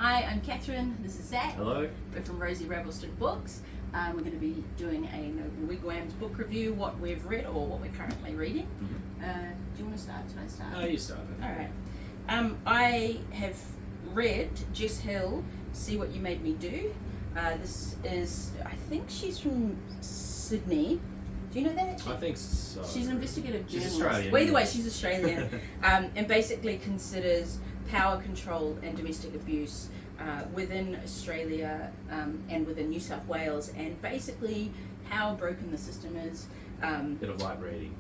Hi, I'm Catherine. This is Zach. Hello. We're from Rosie Ravelston Books. We're going to be doing a Wigwam's book review, what we've read or what we're currently reading. Do you want to start? Should I start? No, you start. All right. I have read Jess Hill, See What You Made Me Do. This is, I think she's from Sydney. Do you know that? I think so. She's an investigative She's journalist. Australian. Well, either way, she's Australian, and basically considers power control and domestic abuse within Australia and within New South Wales, and basically how broken the system is. Bit of light reading.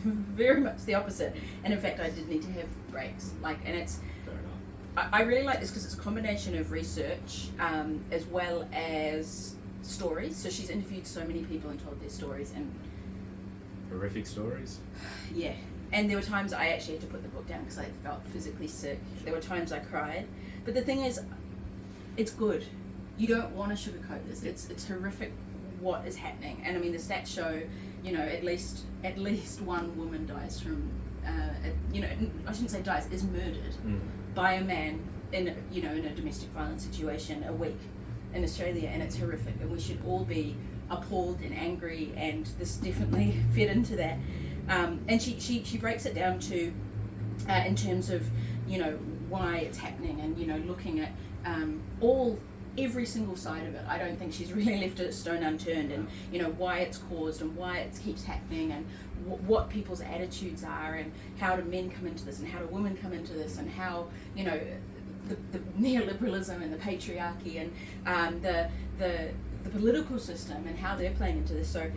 Very much the opposite. And in fact, I did need to have breaks. And it's. Fair enough. I really like this because it's a combination of research as well as stories. So she's interviewed so many people and told their stories, and Horrific stories. yeah. And there were times I actually had to put the book down because I felt physically sick. There were times I cried. But the thing is, it's good. You don't want to sugarcoat this. It's horrific what is happening. And I mean, the stats show, at least one woman dies from, I shouldn't say dies, is murdered by a man in a domestic violence situation a week in Australia, and it's horrific. And we should all be appalled and angry, and this definitely fed into that. And she breaks it down to, in terms of, why it's happening, and, looking at every single side of it. I don't think she's really left a stone unturned, and, why it's caused and why it keeps happening, and what people's attitudes are, and how do men come into this, and how do women come into this, and how, the neoliberalism and the patriarchy and the political system and how they're playing into this. So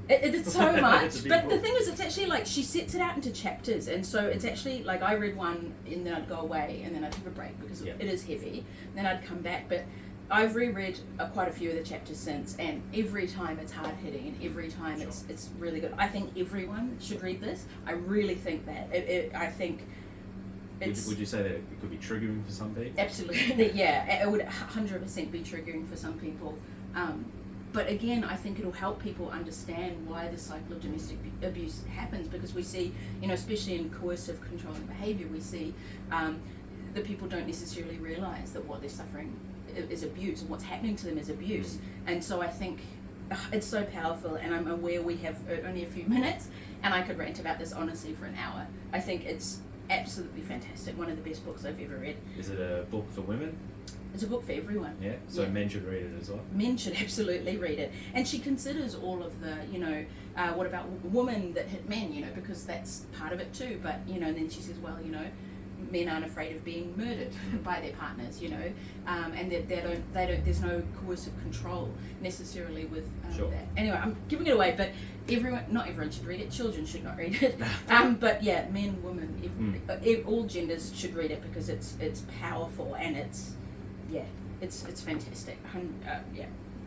it's so much. But the thing is, it's actually she sets it out into chapters, and so it's actually I read one and then I'd go away and then I'd have a break because it is heavy, then I'd come back. But I've reread quite a few of the chapters since, and every time it's hard hitting, and every time it's really good. I think everyone should read this. I really think that I think would you say that it could be triggering for some people? Absolutely, yeah. It would 100% be triggering for some people. But again, I think it'll help people understand why the cycle of domestic abuse happens, because we see, especially in coercive controlling behaviour, we see that people don't necessarily realise that what they're suffering is abuse, and what's happening to them is abuse. And so I think it's so powerful, and I'm aware we have only a few minutes, and I could rant about this honestly for an hour. I think it's absolutely fantastic. One of the best books I've ever read. Is it a book for women? It's a book for everyone. Yeah, so men should read it as well? Men should absolutely read it. And she considers all of the, what about women that hit men, because that's part of it too. But, and then she says, well, men aren't afraid of being murdered by their partners, and they don't, there's no coercive control necessarily with that. Anyway, I'm giving it away, but not everyone should read it. Children should not read it. But yeah, men, women, all genders should read it, because it's powerful, and it's fantastic.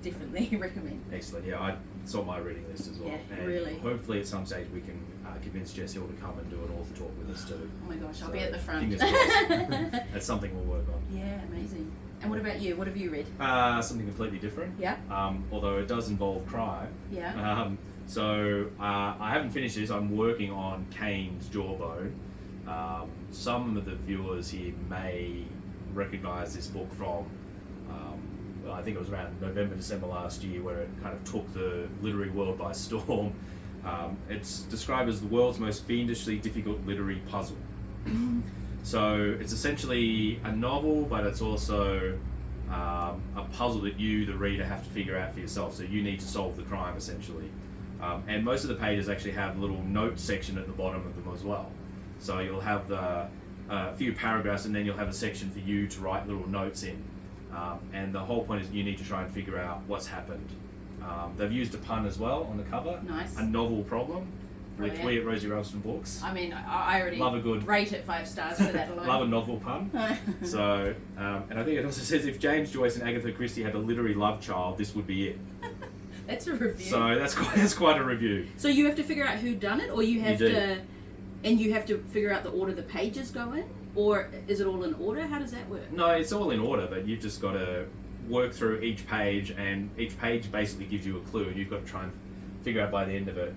Definitely recommend. Excellent. Yeah, it's on my reading list as well. Yeah, and really. Hopefully at some stage we can convince Jess Hill to come and do an author talk with us too. Oh my gosh, I'll be at the front. Fingers crossed. That's something we'll work on. Yeah, amazing. And what about you? What have you read? Something completely different. Yeah. Although it does involve crime. Yeah. So I haven't finished this. I'm working on Cain's Jawbone. Some of the viewers here may recognise this book from, I think it was around November, December last year, where it kind of took the literary world by storm. It's described as the world's most fiendishly difficult literary puzzle. So it's essentially a novel, but it's also a puzzle that you, the reader, have to figure out for yourself. So you need to solve the crime, essentially. And most of the pages actually have a little note section at the bottom of them as well. So you'll have a few paragraphs, and then you'll have a section for you to write little notes in. And the whole point is you need to try and figure out what's happened. They've used a pun as well on the cover. Nice. A novel problem, which we at Rosie Ravelston Books. I mean, I already love a good rate it 5 stars for that alone. Love a novel pun. So, and I think it also says if James Joyce and Agatha Christie had a literary love child, this would be it. That's a review. So that's quite a review. So you have to figure out who done it, or you have to figure out the order the pages go in, or is it all in order? How does that work? No, it's all in order, but you've just got to work through each page, and each page basically gives you a clue, and you've got to try and figure out by the end of it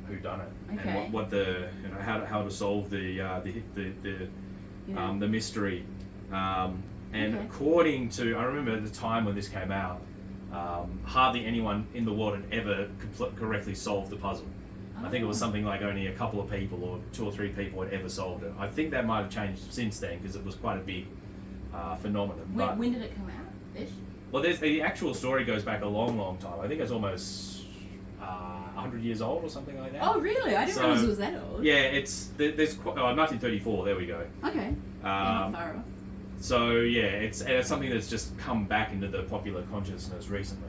who done it, okay. and what the how to solve the mystery. And Okay. according to, I remember at the time when this came out, hardly anyone in the world had ever correctly solved the puzzle. I think it was Oh. something like only a couple of people or 2 or 3 people had ever solved it. I think that might have changed since then because it was quite a big phenomenon. But, When did it come out? Ish? well, the actual story goes back a long, long time. I think it's almost 100 years old or something like that. Oh, really? I didn't So- realize it was that old. Yeah, there's 1934. There we go. Okay. Not Um, far off. So yeah, it's something that's just come back into the popular consciousness recently.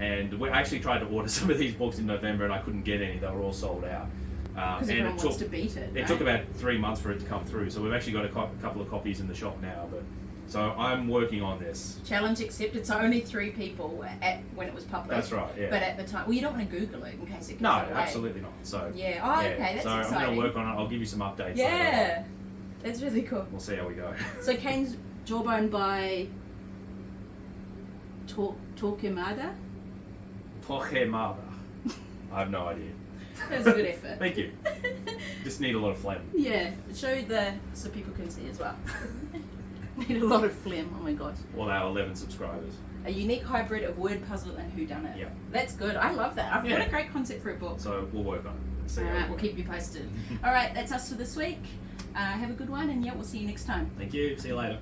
And we actually tried to order some of these books in November, and I couldn't get any. They were all sold out. Because And everyone wants to beat it. it took about 3 months for it to come through. So we've actually got a couple of copies in the shop now. But so I'm working on this. Challenge accepted. So only 3 people were at when it was published. That's right. Yeah. But at the time, well, you don't want to Google it in case it gets No, away. absolutely not. So Yeah. Oh, yeah. okay. That's so exciting. I'm going to work on it. I'll give you some updates. later. Yeah. That's really cool. We'll see how we go. So Kane's Jawbone by Torquemada. Torquemada. I have no idea. That was a good effort. Thank you. Just need a lot of phlegm. Yeah, show so people can see as well. Need a lot of phlegm. Oh my gosh. All our 11 subscribers. A unique hybrid of word puzzle and whodunit. Yeah. That's good. I love that. What Yeah. a great concept for a book. So we'll work on it. See how Alright, we we'll go. keep you posted. Alright, that's us for this week. Have a good one, and yeah, we'll see you next time. Thank you. See you later.